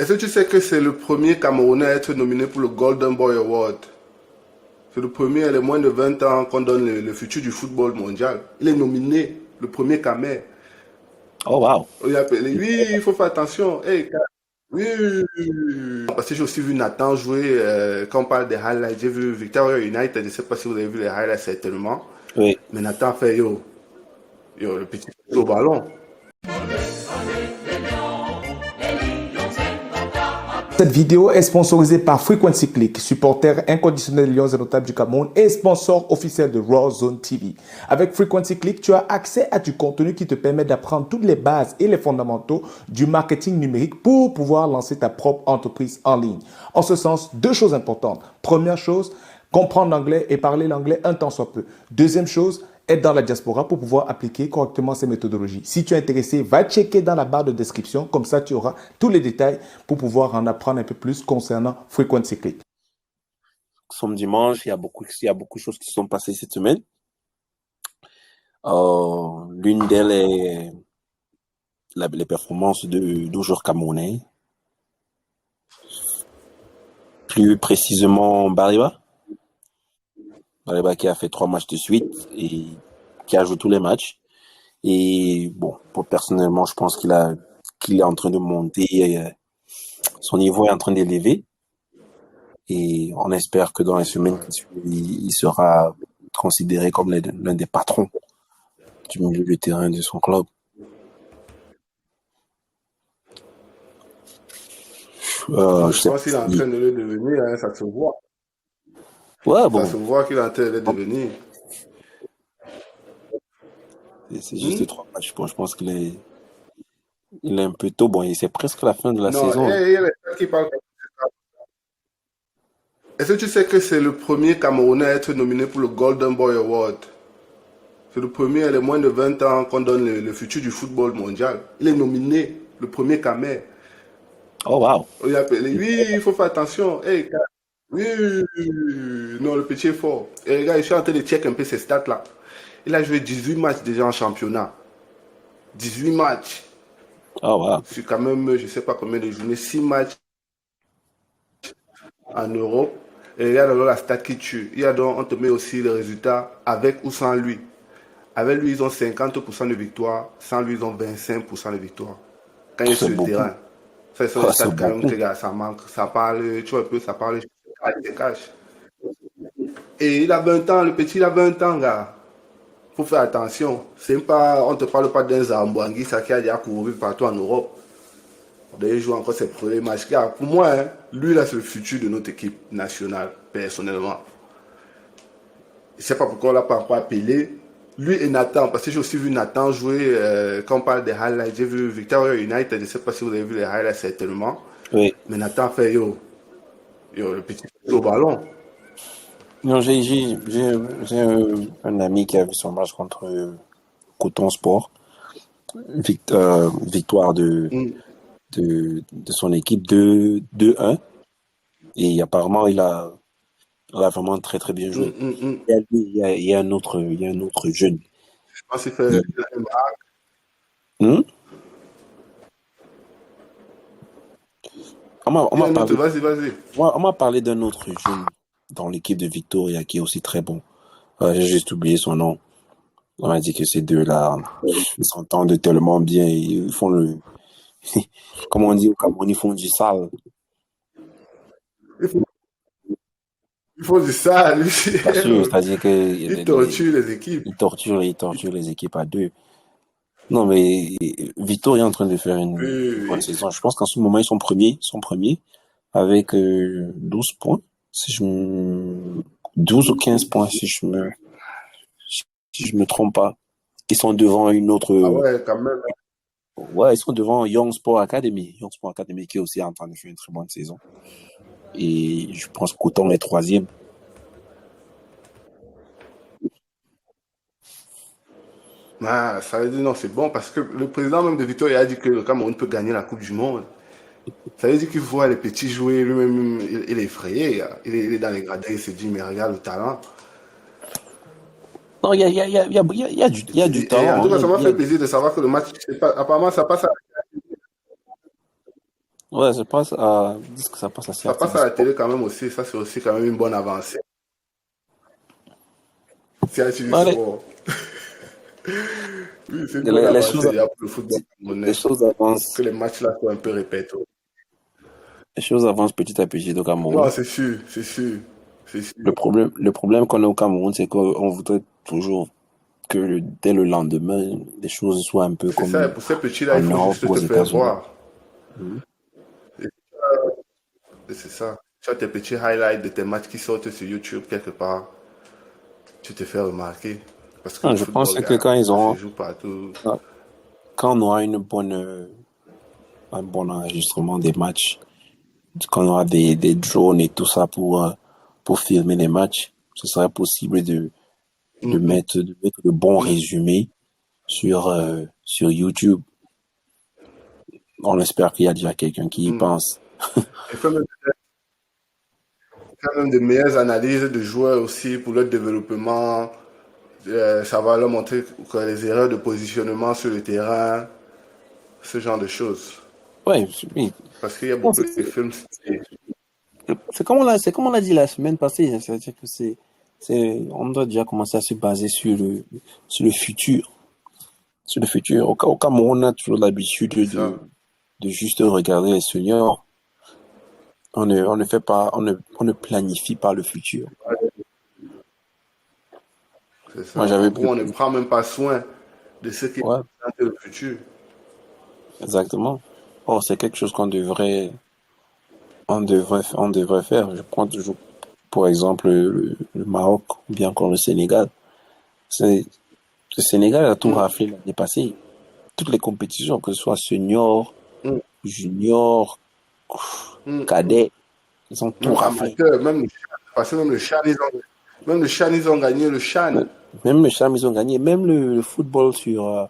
Est-ce que tu sais que c'est le premier Camerounais à être nominé pour le Golden Boy Award? C'est le premier, les moins de 20 ans qu'on donne le futur du football mondial. Il est nominé, le premier Camer. Oh, wow. Oui, il faut faire attention. Hey, oui, oui, oui, oui. Parce que j'ai aussi vu Nathan jouer, quand on parle des highlights, j'ai vu Victoria United, je ne sais pas si vous avez vu les highlights certainement. Oui. Mais Nathan fait le petit au ballon. Cette vidéo est sponsorisée par Frequency Click, supporter inconditionnel des Lions indomptables du Cameroun et sponsor officiel de Raw Zone TV. Avec Frequency Click, tu as accès à du contenu qui te permet d'apprendre toutes les bases et les fondamentaux du marketing numérique pour pouvoir lancer ta propre entreprise en ligne. En ce sens, deux choses importantes. Première chose, comprendre l'anglais et parler l'anglais un temps soit peu. Deuxième chose, être dans la diaspora pour pouvoir appliquer correctement ces méthodologies. Si tu es intéressé, va checker dans la barre de description, comme ça tu auras tous les détails pour pouvoir en apprendre un peu plus concernant Frequency Click. Sommes dimanche, il y a beaucoup de choses qui se sont passées cette semaine. L'une d'elles est les performances de joueurs camerounais. Plus précisément, Bariba qui a fait 3 matchs de suite et qui a joué tous les matchs. Et bon, personnellement, je pense qu'il est en train de monter, son niveau est en train d'élever. Et on espère que dans les semaines qui suivent, il sera considéré comme l'un des patrons du milieu de terrain de son club. Je pense qu'il est en train de le devenir, hein, ça se voit. Ouais, bon. Ça se voit qu'il est en train de le devenir. C'est juste 3 matchs. Bon, je pense qu'il est un peu tôt. Bon, c'est presque la fin de la saison. Non, il y a les gens qui parlent. Est-ce que tu sais que c'est le premier Camerounais à être nominé pour le Golden Boy Award? C'est le premier, les moins de 20 ans qu'on donne le futur du football mondial. Il est nominé, le premier Camer. Oh, wow. Oui, il faut faire attention. Hey, oui, oui, oui, oui. Non, le petit est fort. Et regarde, je suis en train de checker un peu ses stats là. Il a joué 18 matchs déjà en championnat. 18 matchs. Oh, wow. Sur quand même, je ne sais pas combien de journées, 6 matchs en Europe. Et regarde alors la stat qui tue. Il y a donc, on te met aussi les résultats avec ou sans lui. Avec lui, ils ont 50% de victoire. Sans lui, ils ont 25% de victoire. Quand il est sur le terrain. Ça, c'est les stats quand même que ça manque. Ça parle, tu vois un peu, ça parle, il cache. Et il a 20 ans, le petit, il a 20 ans, gars. Faut faire attention. C'est pas, on te parle pas d'un Zambouangui, ça qui a déjà couru partout en Europe. Il joue encore ses premiers matchs. Car pour moi, hein, lui, là, c'est le futur de notre équipe nationale, personnellement. Je ne sais pas pourquoi on ne l'a pas encore appelé. Lui et Nathan, parce que j'ai aussi vu Nathan jouer, quand on parle des highlights, j'ai vu Victoria United, je ne sais pas si vous avez vu les highlights certainement. Oui. Mais Nathan fait le petit au ballon. Non, j'ai un ami qui a vu son match contre Coton Sport. Victoire de son équipe 2-1. Et apparemment, il a vraiment très très bien joué. Il y a un autre jeune. Je pense qu'il fait On m'a parlé d'un autre jeune dans l'équipe de Victoria qui est aussi très bon. J'ai juste oublié son nom. On m'a dit que ces deux-là, ils s'entendent tellement bien. Ils font comme on dit au Cameroun, ils font du sale. Il faut du ça, lui. C'est-à-dire que il torture les équipes. Il torture les équipes à deux. Non, mais Victor est en train de faire une bonne saison. Je pense qu'en ce moment, ils sont premiers avec 12 points. 12 ou 15 points, si je me trompe pas. Ils sont devant une autre. Ah ouais, quand même. Ouais, ils sont devant Young Sport Academy. Young Sport Academy qui est aussi en train de faire une très bonne saison. Et je pense qu'Coton est 3e. Ah, ça veut dire non, c'est bon parce que le président même de Victoria a dit que le Cameroun peut gagner la Coupe du Monde. Ça veut dire qu'il voit les petits jouer, lui-même, il est effrayé. Il est dans les gradins, il se dit, mais regarde le talent. Non, il y a du talent. En tout cas, ça m'a fait plaisir de savoir que le match, apparemment, ça passe à... Ouais, je pense à, ils disent que ça passe à Ça passe CRTV à la Sport. télé quand même aussi, ça c'est aussi quand même une bonne avancée. C'est un TV Ouais, Sport. Oui, c'est une bonne les avancée choses, déjà pour le football les camerounais. choses avancent, Que les matchs là soient un peu répétés. les choses avancent petit à petit au Non, Cameroun. c'est sûr, c'est sûr, c'est sûr. Le problème qu'on a au Cameroun, c'est qu'on voudrait toujours que dès le lendemain, les choses soient un peu C'est ça, et comme pour ces petits-là, en il faut Europe juste ou aux te faire États-Unis. voir. Mhm. Et c'est ça. Tu as tes petits highlights de tes matchs qui sortent sur YouTube quelque part. Tu te fais remarquer. Parce que Ah, le je pense football, que gars, ça se joue partout. quand on aura un bon enregistrement des matchs, quand on aura des drones et tout ça pour filmer les matchs, ce serait possible Mhm, de mettre de bons mhm, résumés sur YouTube. On espère qu'il y a déjà quelqu'un qui y mhm. pense. Et fait même de meilleures analyses de joueurs aussi pour leur développement. Ça va leur montrer que les erreurs de positionnement sur le terrain, ce genre de choses. Ouais, oui. Parce qu'il y a Bon, beaucoup de films. c'est comme on l'a dit la semaine passée, hein, c'est-à-dire que on doit déjà commencer à se baser sur le futur. Sur le futur. Au Cameroun, on a toujours l'habitude C'est ça. de juste regarder les seniors. On ne fait pas, on ne planifie pas le futur. C'est Moi, ça. En j'avais gros, pris, on ne prend même pas soin de ce qui ouais, représente le futur. exactement. Or, c'est quelque chose on devrait faire. Je prends toujours, pour exemple, le Maroc ou bien encore le Sénégal. C'est, le Sénégal a tout Mm, raflé l'année passée. Toutes les compétitions, que ce soit senior, mm, junior, mm. cadet, ils ont tout Même raflé. amateur, même le Chan, parce que même le Chan, ils ont gagné le Chan. Même le Cham, ils ont gagné. Même le football sur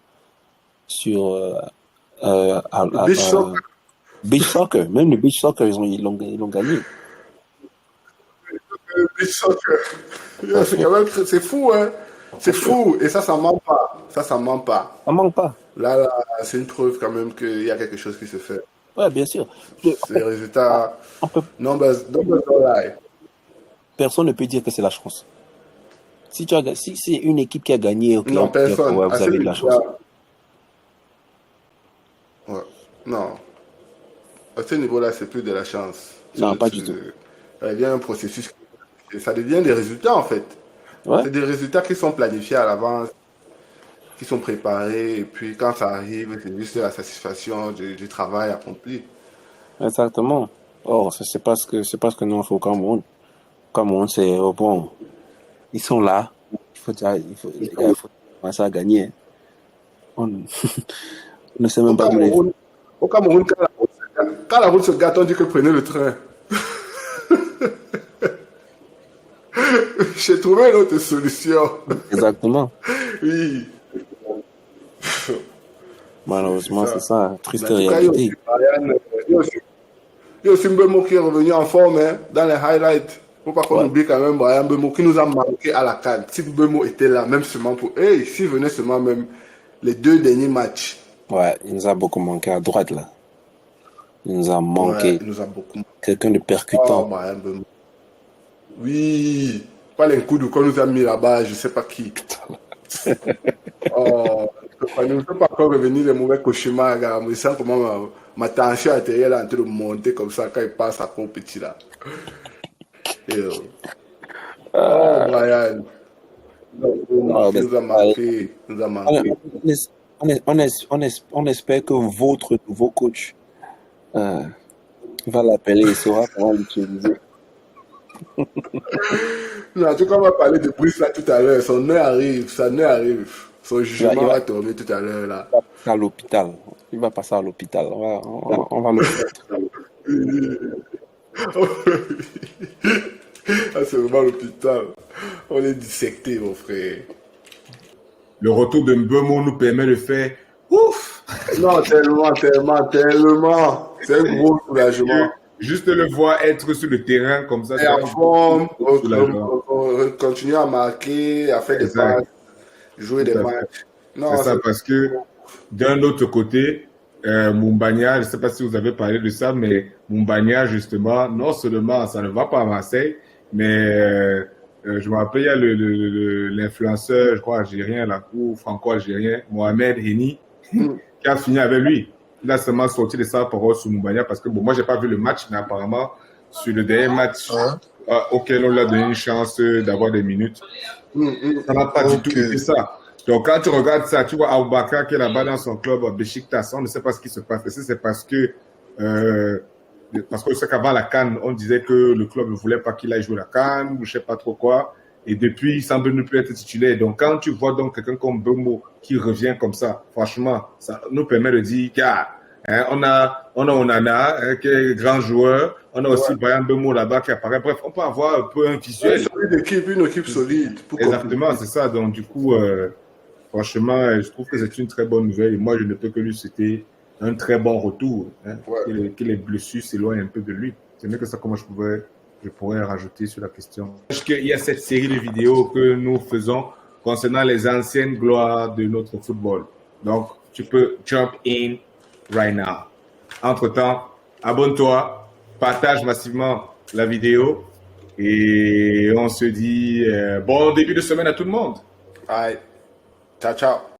Le beach soccer, beach soccer. Même le beach soccer, ils l'ont gagné. le beach soccer. Ouais, C'est quand même, c'est fou, hein. C'est franchement, fou. Et ça ment pas. Ça ment pas. ça manque pas. Là, c'est une preuve quand même qu'il y a quelque chose qui se fait. Ouais, bien sûr. En C'est les fait, on, résultats. on peut, Numbers don't lie. personne ne peut dire que c'est la chance. Si c'est une équipe qui a gagné, ok, on Non, peut dire que personne. ouais, À vous ce avez de la chance. niveau-là, ouais. Non. À ce niveau-là, c'est plus de la chance. Non, pas du tout. Ça devient un processus. Ça devient des résultats, en fait. Ouais, C'est des résultats qui sont planifiés à l'avance, qui sont préparés, et puis quand ça arrive, c'est juste la satisfaction du travail accompli. exactement. Or, c'est pas ce que nous on fait au Cameroun. Au Cameroun, c'est bon, ils sont là. Les gars, il faut commencer à gagner. On, on ne sait Au même pas d'où les. Cameroun, au Cameroun, quand la route se gâte, on dit que prenez le train. J'ai trouvé une autre solution. Exactement. Oui, c'est Malheureusement, c'est ça. ça. Mais Triste en tout cas, il y a aussi réalité. Brian, il y a aussi Mbemo qui est revenu en forme hein, dans les highlights. Faut pas qu'on Ouais, oublie quand même Brian Mbemo qui nous a manqué à la CAN. Si Mbemo était là, même seulement pour. Hey, s'il venait seulement même les deux derniers matchs. ouais, il nous a beaucoup manqué à droite, là. Il nous a Ouais, manqué il nous a beaucoup manqué. quelqu'un de Oh, percutant. Brian Mbemo. Oui, pas les coups de qu'on nous a mis là-bas, je sais pas qui. Oh, je ne peux pas encore revenir les mauvais cauchemars, gars. Je sens comment ma tension artérielle est en train de monter comme ça quand il passe à mon petit là. Et, oh, Brian. Ah, Qui ben, nous a allez, manqué. Nous a on, manqué. on espère que votre nouveau coach euh, va l'appeler et saura comment l'utiliser. Non, en tout cas, on va parler de Brice là tout à l'heure. Son heure arrive. Son heure arrive. Son Il jugement va va tomber tout à l'heure là. passer à l'hôpital. Il va passer à l'hôpital. On va le mettre. Ah, c'est vraiment l'hôpital. On est dissecté, mon frère. Le retour de Mbemo nous permet de faire ouf. Non, tellement, tellement, tellement. C'est un gros soulagement. Juste le voir être sur le terrain comme ça, Et c'est un en forme, gros soulagement. on continue à marquer, à faire des Exact, passes, jouer des tout à fait. matchs. C'est Non, ça c'est parce que d'un autre côté, Moumbagna, je ne sais pas si vous avez parlé de ça, mais Moumbagna, justement, non seulement ça ne va pas à Marseille, mais je me rappelle, il y a l'influenceur, je crois, algérien, là, ou franco-algérien, Mohamed Heni, qui a fini avec lui. Il a seulement sorti de sa parole sur Moumbagna parce que, bon, moi, je n'ai pas vu le match, mais apparemment, sur le dernier match auquel on lui a donné une chance d'avoir des minutes, ça n'a pas du tout été ça. Donc, quand tu regardes ça, tu vois Aboubakar qui est là-bas dans son club, Beşiktaş, on ne sait pas ce qui se passe. C'est parce que c'est qu'avant la CAN, on disait que le club ne voulait pas qu'il aille jouer la CAN, ou je ne sais pas trop quoi. Et depuis, il semble ne plus être titulaire. Donc, quand tu vois donc quelqu'un comme Bomo qui revient comme ça, franchement, ça nous permet de dire, gars, hein, on a Onana, hein, qui est grand joueur. On a aussi Brian Bomo là-bas qui apparaît. Bref, on peut avoir un peu un visuel. Une équipe solide. Exactement, c'est ça. Donc, du coup, franchement, je trouve que c'est une très bonne nouvelle. Et moi, je ne peux que lui souhaiter un très bon retour. Hein, que les blessures s'éloignent un peu de lui. C'est mieux que ça, comment je pourrais rajouter sur la question. Parce qu'il y a cette série de vidéos que nous faisons concernant les anciennes gloires de notre football. Donc, tu peux jump in right now. Entre-temps, abonne-toi, partage massivement la vidéo et on se dit bon début de semaine à tout le monde. Bye. Ciao, ciao.